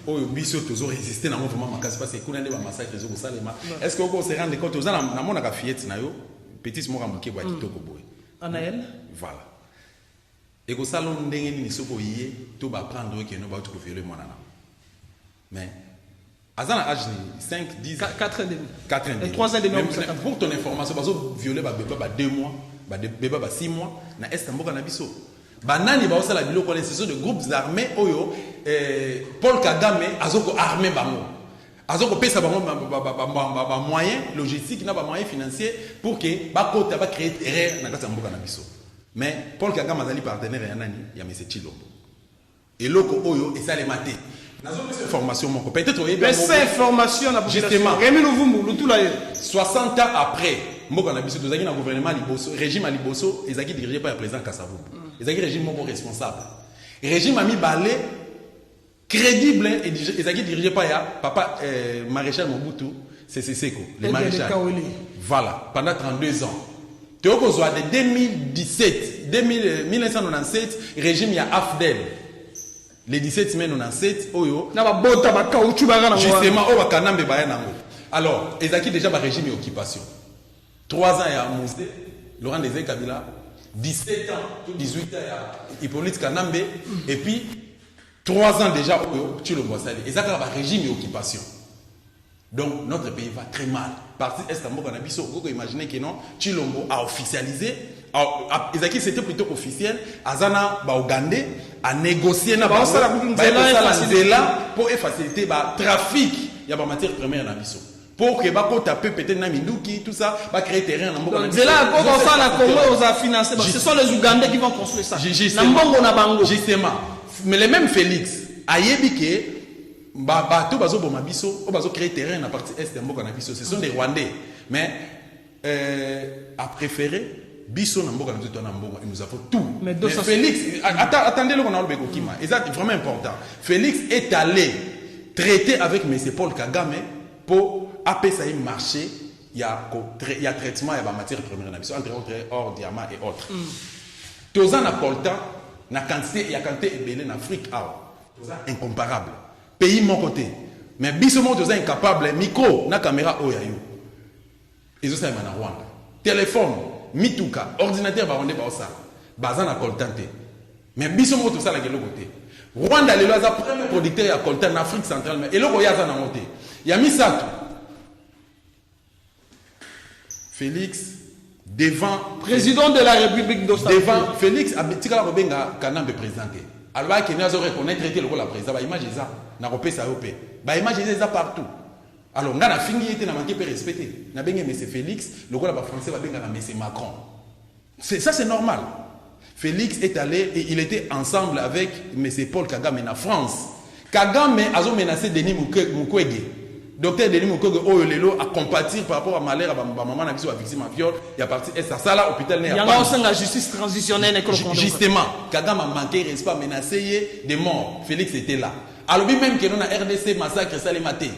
où biso toujours résister dans mouvement parce que qu'on a des massacres au Salema. Est-ce que vous se rendez compte aux na mona ka fiette na yo petit mo rambuke ba kitoko boy. Anaël. Voilà. Et que ça l'on ndenge ni soko yé to ba prendre que no ba to violer mon nana. Mais Azana âge 5, 10, 4 ans et demi. 4 ans et 3 ans et demi. Pour ton information, parce que violer ba bébé 2 mois, ba bébé 6 mois, na est mboka na biso. Banani ba osala biloko les ce sont de groupes armés oyo Paul Kagame azoko armé bango. Azoko pesa bango ba moyens logistiques na ba moyens financiers pour que ba kota ba créer terrain na kata mboka na biso. Mais Paul Kagame azali partenaire ya nani ya M. Chilombo. Et loko oyo et ça les maté. Formation peut-être cette information justement 60 ans après mboka na biso tozaki na gouvernement liboso régime à liboso ezaki dirigé par le président Kasavubu ezaki régime moko responsable régime ami balé crédible et ezaki dirigé par ya papa maréchal Mobutu Seko le maréchal voilà pendant 32 ans toko zo de 2017 1997 régime ya AFDEL les 17 mai 97 oyo na ba bota ba kauchu bagana justement o bakanambe ba yango alors ezaki déjà ba régime d'occupation 3 ans ya Mousté Laurent Désiré Kabila 17 ans tout 18 ans ya Hippolyte Kanambe et puis 3 ans déjà oyo Chilombo Sali ezaka ba régime d'occupation donc notre pays va très mal parti est mboka na biso vous imaginez que non Chilombo a officialisé ezaki c'était plutôt officiel azana ba Ougandais a négocié na ba nzela pour faciliter ba trafic ya ba matière première na biso pour que ba ko taper peut-être na minduki tout ça ba créer terrain na mboka na biso nzela ko ça la Congo aux a financé ce sont les Ougandais qui vont construire ça na mbongo na bango justement mais les mêmes Félix ayebi que bato bazo boma biso o bazo créer terrain na partie est ya mboka na biso ce sont des Rwandais mais a préféré biso na mboka na biso na mbongo il nous a fait tout mais Félix attendez le qu'on a le bekokima c'est vraiment important Félix est allé traiter avec M. Paul Kagame pour appeler ça un marché il y a traitement il y a matière première na biso entre autres or diamant et autres tozan na coltan na quantité il y a quantité ebele en Afrique incomparable pays mon côté mais biso mo tozan incapable micro na caméra oyayo ils ont ça na Rwanda téléphone mituka ordinateur baronde ba osala baza na coltan te mais biso mo to sala ke côté Rwanda lelo aza premier producteur ya coltan en Afrique centrale mais eloko ya za na monté ya misato Félix devant président de la République d'Ostawa devant Félix abetika ko benga Kanambe présenté alors que nazo reconnaître le rôle la président ba image ça na kopesa yo pe ba image ça partout alors nga na fingi était na manquer pe respecter na benga monsieur Félix le rôle ba français ba benga na monsieur Macron ça c'est normal Félix est allé et il était ensemble avec monsieur Paul Kagame en France Kagame a menacé Denis Mukwege docteur Denis Mukwege oyo lelo a compatir par rapport à malheur ba maman na biso a victime à viol il y a parti et ça là hôpital né il y a aussi la justice transitionnelle justement Kagame a manqué respect menacé de mort Félix était là alors même que nous na RDC massacre ça les maté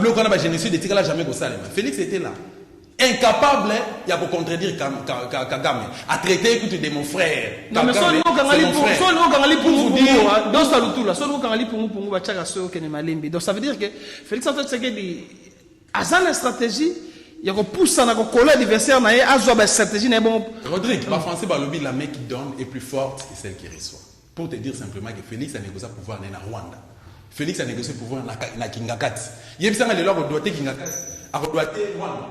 le qu'on a génocide de tika jamais ko salema Félix était là incapable il y a pour contredire Kagame a traité écoute de mon frère non mais son kangali pour vous dire dans ça tout là son kangali pour ba tchaka so que malembi donc ça veut dire que Félix en fait c'est que dit azan la stratégie il y a ko pousser na ko coller adversaire na azo ba stratégie na bon Rodrigue ba français ba lobby la main qui donne est plus forte que celle qui reçoit pour te dire simplement que Félix a négocié pouvoir na Rwanda Félix a négocié pouvoir na Kingakati yebisanga le loi doit Kingakati a doit Rwanda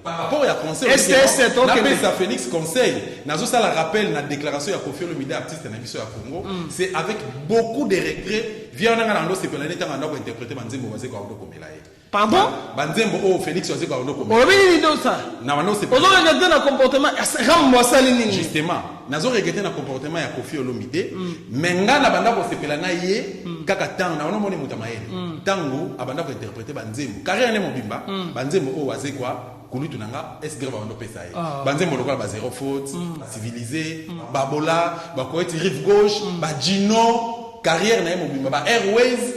par rapport à conseil ça Félix conseil nazo ça la rappel na déclaration ya Koffi Olomide artiste na biso ya Congo c'est avec beaucoup de regrets vient na ngana ndo sepela neta ngana ko interpréter banzembo bazé ko komela ye pardon banzembo o Félix bazé ko komela obi ndo ça na wana c'est ozo regarder na comportement rambo sali nini justement nazo regarder na comportement ya Koffi Olomide mais ngana banda ko sepela na ye kaka tango na wana moni mutamaele tango abanda ko interpréter banzembo carrière ne mobimba banzembo o wazé quoi kulutu nanga est grave ndo pesa ye banzembo lokola ba zéro faute civilisé babola ba ko rive gauche ba Gino carrière na mobimba ba Airways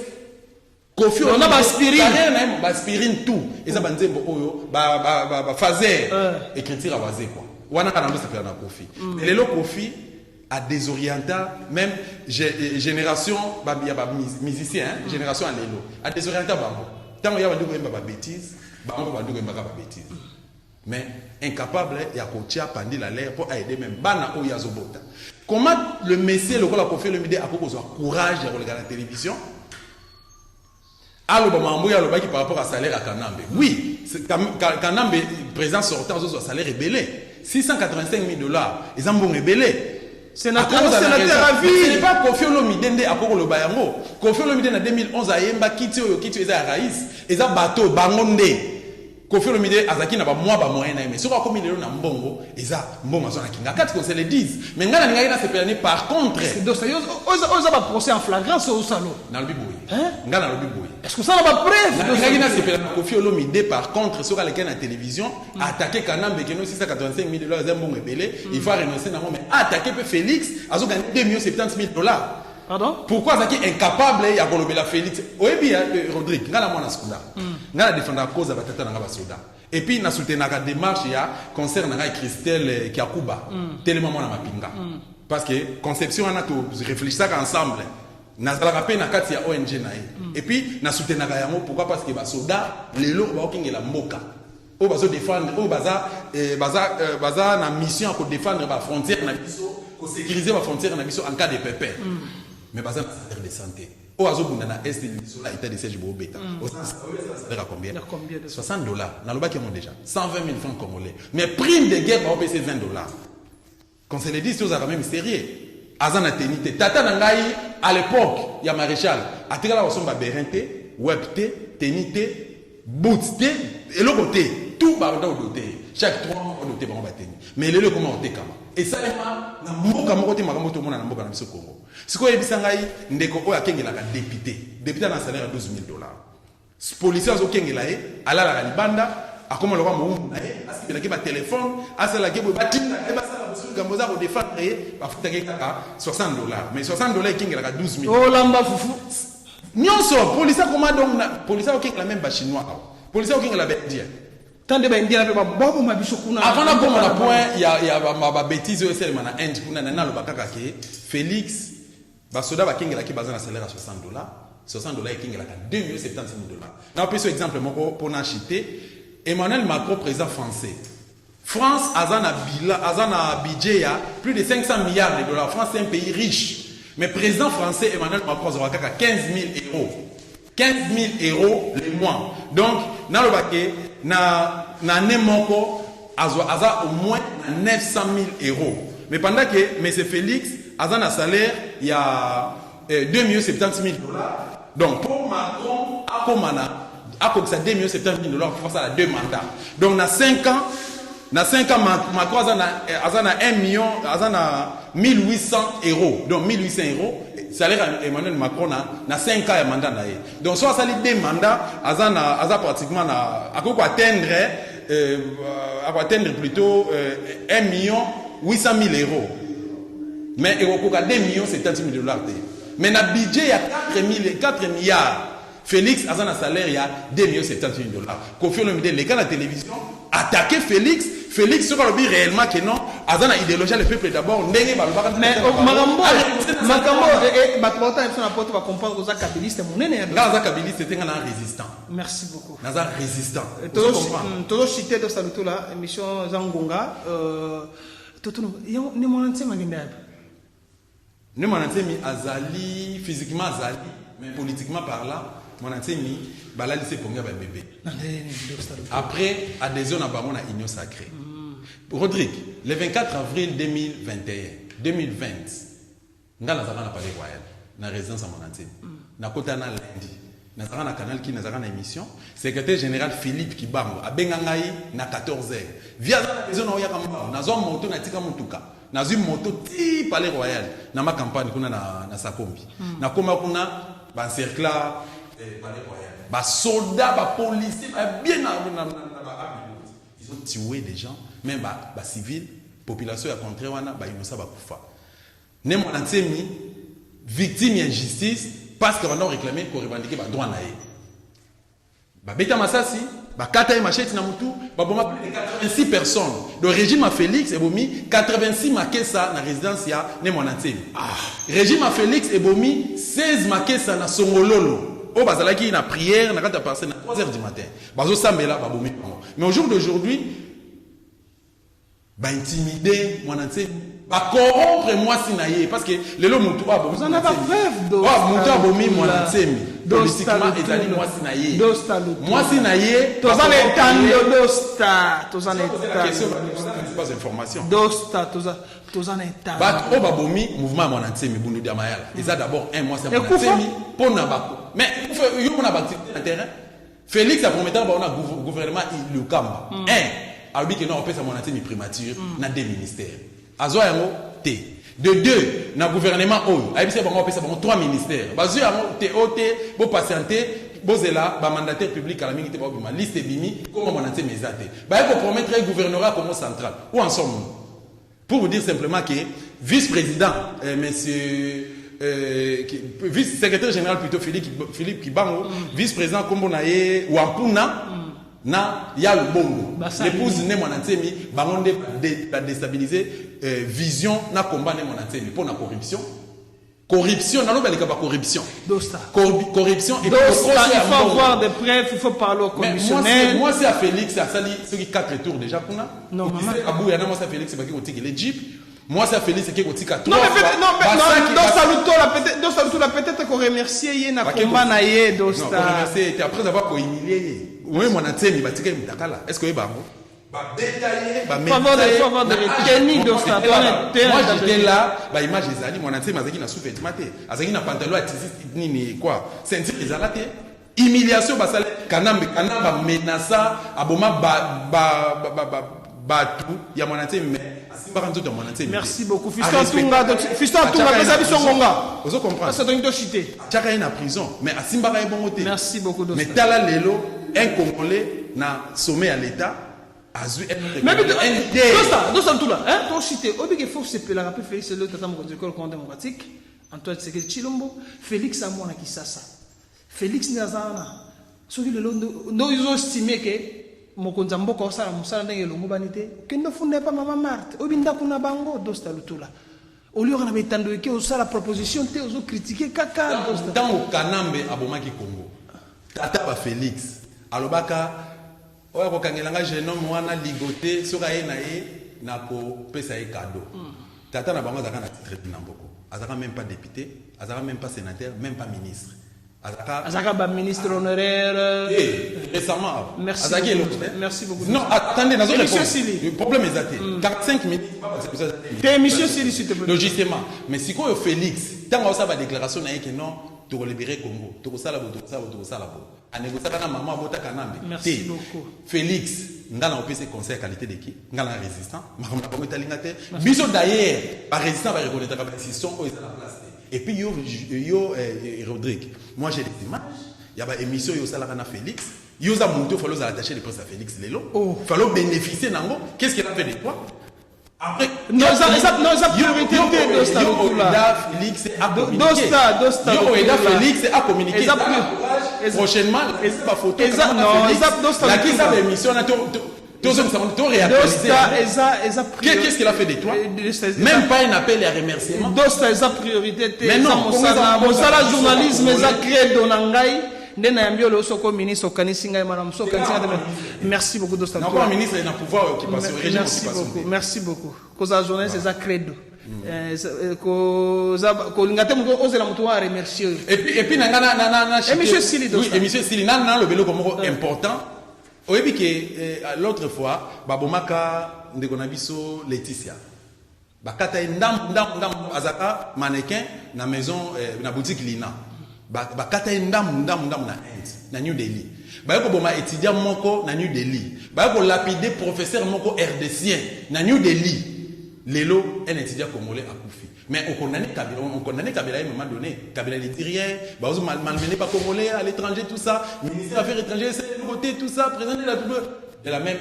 Koffi on a ba aspirine carrière na ba aspirine tout et ça banzembo oyo ba fazer écriture wazé quoi wana kana mbisa pela na Kofi mais lelo Kofi a désorienté même génération babia ba musicien génération à lelo a désorienté bango tant ya bandu ko ba bêtise bango bandu ko ba bêtise mais incapable ya kotia pandi la l'air pour aider même bana o yazobota. Comment le monsieur le la Kofi Olomide a besoin courage de regarder la télévision? Alors qui par rapport à salaire à Kanambe. Oui, Kanambe président sortant au salaire rebellé 685 000 $. Ils ont bon rebellé. Sénateur à vie. Ce n'est pas Kofi Olomide à Koko le Bayango. Kofi Olomide en 2011 à Yemba Kitio Eza Raïs. Eza bateau Bangonde. Kofi Olomide azaki na ba moi ba moyen na mais sur comme il est na mbongo eza mbongo azona kinga kati qu'on se le dise mais ngana ninga ina se perné par contre donc ça oza ba procès en flagrance au salon na lobi boy hein ngana lobi boy est-ce que ça na ba preuve ngana ina se perné Kofi Olomide par contre sur la na télévision attaquer Kanambe que nous 685 000 $ eza mbongo ebele il faut renoncer na mais attaquer peu Félix azo gagner 2,70 millions $. Pardon? Pourquoi ça qui est incapable ya kolobela Félix? Oyebi Rodrigue, ngala mwana skunda. Ngala défendre la cause de batata na basoda. Et puis na soutenir la démarche ya concert na Christelle Kiakuba. Tellement mwana mapinga. Parce que conception ana to réfléchir ensemble. Na zala pe na kati ya ONG na ye. Et puis na soutenir la yango pourquoi parce que basoda lelo ba okingela mboka. O bazo défendre o baza na mission pour défendre ba frontière na biso, pour sécuriser ba frontière na biso en cas de pépin. Mais pas un salaire de santé. Au Azobunda na est sur l'état de siège Bobeta. Au salaire à combien? 60 $. Dans le bac ils ont déjà 120 000 francs congolais. Mais prime de guerre va payer 20 $. Quand c'est les 10 choses à même sérieux. Azana tenite. Tata Nangai à l'époque, il y a maréchal. A Tigala Osomba Berente, Webte, Tenite, Bootste, et le côté. Tout va au doté. Chaque 3 mois on doté va tenir. Mais le comment on kama. Et ça na mboka moko te makambo to mona na mboka na biso Congo. Siko yebisa ngai ndeko oyo akengela ka député na salaire de 12 000 $. Policier azo kengela ye alala ka libanda akoma lokwa mo na ye asipela ke ba téléphone asala ke bo batinda e basala bosu gamboza ko défendre ye ba futa ke kaka 60 $. Mais 60 $ kengela ka 12 000 $. Oh lamba fufu. Nyonso policier comment donc na policier okengela même ba chinois. Policier okengela ba indien. Tande ba indien na ba bobo mabiso kuna. Avant na bomba na point il y a ba bêtise au sel mana end kuna na lo bakaka ke Félix basoda bakengela ki bazana salaire à 60 $. 60 $ ekengela ka 2,70 000 $. Na peso exemple moko pona chité Emmanuel Macron président français. France azana budget ya plus de 500 milliards de $. France c'est un pays riche. Mais président français Emmanuel Macron a 15 000 €. 15 000 € le mois. Donc na lo baké na nemoko aza au moins 900 000 €. Mais pendant que M. Félix a un salaire, il y a 2,70 $. Donc pour Macron, à comme ça 2,70 $, pour faire ça à 2 mandats. Donc dans 5 ans, Macron a 1 million, a 1800 €. Donc 1800 €, salaire Emmanuel Macron na 5 ans de mandat. Donc soit ça les 2 mandats, a pratiquement atteindre plutôt 1 million 800 000 €. Mais il y a 2,70 $. Mais dans le budget, il y a 4 milliards. Félix a un salaire, il y a 2,70 $. Kofi Olomide, les gars de la télévision, attaquer Félix. Félix, ce qu'on a dit réellement que non, a une idéologie, le peuple d'abord. Mais Magambo, va comprendre que Zakabili, c'est mon aîné. Zakabili, c'était un résistant. Merci beaucoup. Un résistant. Toujours cité de Saluto là, émission Zangonga. Ne mon antemi azali, physiquement azali, mais politiquement parlant, mon antemi, balali c'est pour un bébé. Après, adhésion à Baron à Union Sacrée. Rodrigue, le 24 avril 2020, nga nazaka na palais royal, na résidence à mon antemi. Na kota na lundi. Nazaka na canal qui nazaka na émission. Secrétaire général Philippe Kibango, abengangai na 14h. Via la maison na oyaka mba, nazo moto na tika mutuka. Nazo moto ti palais royal na ma campagne kuna na Sakombi. Na koma kuna ba cercle palais royal. Ba soldats, ba policiers, bien armés ils ont tué des gens, même ba civils, population ya contre wana ba innocent ba kufa. Ne mon antemi victime d'injustice parce qu'on a réclamé pour revendiquer ba droit na ye. Ba beta masasi bakata et machette na mutu baboma plus de 86 personnes. Le régime à Félix ebomi 86 makesa na résidence ya ne Mwanantsemi. Régime à Félix ebomi 16 makesa na Songololo. Oh bazalaki na prière na kata passer na 3h du matin. Bazo sambela babomi. Mais au jour d'aujourd'hui intimider Mwanantsemi, corrompre moi sinaye parce que lelo mutu ba vous en avez preuve do mutu abomi Mwanantsemi politiquement ezali moi sinaye moi sinaye tozan etando dosta tozan etando pas information dosta tozan etando bat o babomi mouvement Mwanantsemi bundu dia mayala eza d'abord un mois c'est Mwanantsemi pona bako mais yo mona bakti na terrain Félix a prometté ba on a gouvernement le Kamba alors que non on peut ça Mwanantsemi primature na deux ministères azo yango te de deux na gouvernement oyo ayebisa bango pesa bango 3 ministères bazo yango te ote bo patienter bozela ba mandataire public à la mingi te ba bima liste bimi comment Mwanantsemi ezate ba ko promettre un gouvernorat comme central où en sommes-nous pour vous dire simplement que vice-président monsieur vice-secrétaire général plutôt Philippe Kibango vice-président kombo na ye Wampuna na ya Lubongo l'épouse ne Mwanantsemi bango de déstabiliser vision na combat ne Mwanantsemi pour la corruption na loba ba corruption corruption et il faut avoir des preuves il faut parler au commissionnaire moi c'est à Félix à sali ceux qui 4 tours déjà kuna non maman abou ya na moi c'est Félix baki otiki les jeep moi c'est Félix qui otika 3 non mais saluto la peut-être qu'on remercier ye na combat na ye dosta non remercier après avoir ko humilier oui Mwanantsemi batika mutakala est-ce que ye bango détaillé faveur de retenir dosta moi j'étais là ba image ezali Mwanantsemi azaki na sous-vêtement te azaki na pantalon artiste nini quoi ceinture ezala te humiliation basale kanamba menaça aboma batu ya Mwanantsemi asimba nzoto ya Mwanantsemi. Merci beaucoup Fiston Tunga pesa biso ngonga vous comprendre ça donne de chiter chaka na prison mais asimba ka bongo te. Merci beaucoup dosta mais tala lelo un Congolais na sommet à l'état azu mais dosta tout là hein ton chiter obi que faut se peler rappeler Félix le tata mo école démocratique Antoine Tshisekedi Tshilombo Félix amona kisasa Félix Nazana soki lelo no ils ont estimé que mokonza mboka osala musala ndenge longo banité kendo funda pa mama Marthe obinda kuna bango dosta lutula olio kana betando ke osala proposition te ozo critiquer kaka dosta dans au Kanambe abomaki Congo tata ba Félix alobaka oya ko kangelanga jeune homme wana ligoté soka ye na ko pesa ye cadeau tata na bango zaka na titre na mboko azaka même pas député azaka même pas sénateur même pas ministre azaka ba ministre honoraire récemment merci beaucoup non attendez nous allons monsieur Sili le problème est até 45 minutes c'est monsieur Sili s'il te plaît logiquement mais si quoi Félix tant on ça va déclaration na que non tu vas libérer Congo tu vas sala a négocier na maman bota Kanambe merci beaucoup Félix ngana opese conseil qualité de qui ngana résistant makamna ko metalingate biso d'ailleurs par résistant va reconnaître ba décision au la place. Et puis, Rodrigue, moi j'ai des images, il y a une émission, il y a Félix, il y a monté, il faut attacher les presse à Félix Lelo, il faut bénéficier d'ango. Qu'est-ce qu'il a fait de toi? Après, non, ça priorité de Dosta. Félix a communiqué. Félix a communiqué. Prochainement, pas photo. La qui ça l'émission, qu'est-ce qu'il a fait de toi? Même pas un appel à remerciement. Dosta est sa priorité. Mais non, Mosala journalisme est sa créé d'Onangai. Merci beaucoup Dosta. Encore ministre il a pouvoir occupation. Merci beaucoup. Cause la journée c'est sa credo. Et puis monsieur Sili oui, monsieur Sili na le vélo comme important. Oui, que l'autre fois, Babomaka Ndegonabiso Laetitia. Bakata ndam azaka mannequin na maison na boutique Lina. Bakata ndam na Inde, na New Delhi. Bayako boma étudiant moko na New Delhi. Bayako lapider professeur moko RDCien na New Delhi. Lelo un étudiant congolais a koufi. Mais on condamne Kabila à un moment donné. Kabila ne dit rien. Bah, on malmené pas congolais à l'étranger, tout ça. Ministère des Affaires étrangères, c'est le côté, tout ça. Président de la République.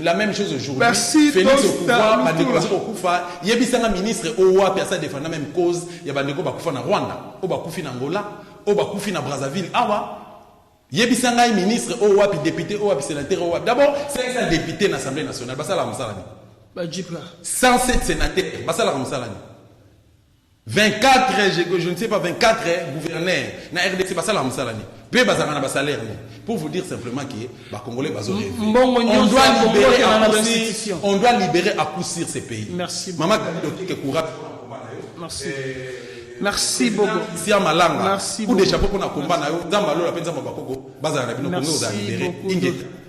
La même chose aujourd'hui. Merci. Félix au pouvoir, Bandeko au Koufa. Il y a un ministre Owa, personne défend la même cause. Il y a Bandeko Bakoufa na Rwanda, Oba Koufi na Angola, Oba Koufi na Brazzaville. Awa. Yebisanga ministre, oh wapi député, oh wapi sénateur, oh wapi. D'abord, 500 députés dans l'Assemblée nationale. Basala Mousalani. 107 sénateurs. Basala Mousalani. 24, je ne sais pas, 24 gouverneurs. Na RDC, Basala Mousalani. Peu Basala na salaire. Pour vous dire simplement que les Congolais on doit libérer à coup sur ces pays. Merci. Maman, merci. Merci beaucoup. Si à Malanga, merci beaucoup. Ou des chapeaux pour la combat,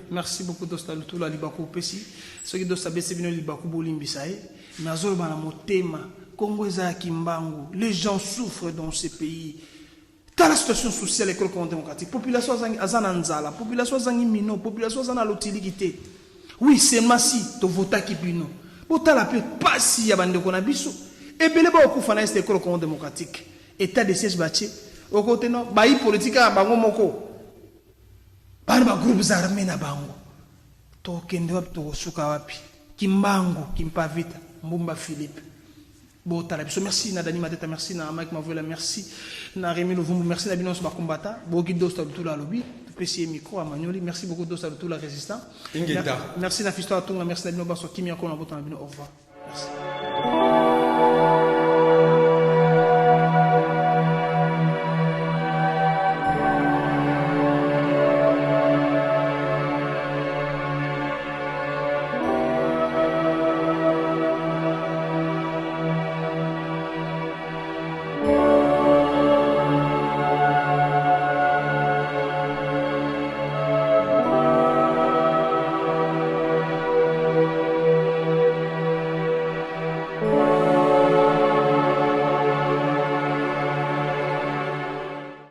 merci beaucoup d'Ostalutu la Libakou Pessi. Ce qui doit savoir c'est bien Libakou Bolimbisaï. Nazol Banamotema, Congo Kimbangu. Les gens souffrent dans ces pays. Dans la situation sociale et démocratique, population Azananzala, population Zangimino, population Zanalotiligité. Oui, c'est massi, to vota Kipino. Bota la paix, pas si yabande konabiso. Et bien, les gens qui ont fait l'école démocratique, état de siège bâti, au côté non, baï politique à bango moko, par les groupes armés na bango, to kendop to sukawapi, kimbango, kimpavita, mbumba Philippe, botalabiso, merci Nadani Madeta, merci na Mike Mavola, merci na Rémi Lovumbu, merci na Binos Bakumbata, bogi dosta tout la lobby, PC micro à Magnoli, merci beaucoup dosta tout la résistant, merci na Fisto Atunga, merci na Bino Basso Kimi Akon, au revoir.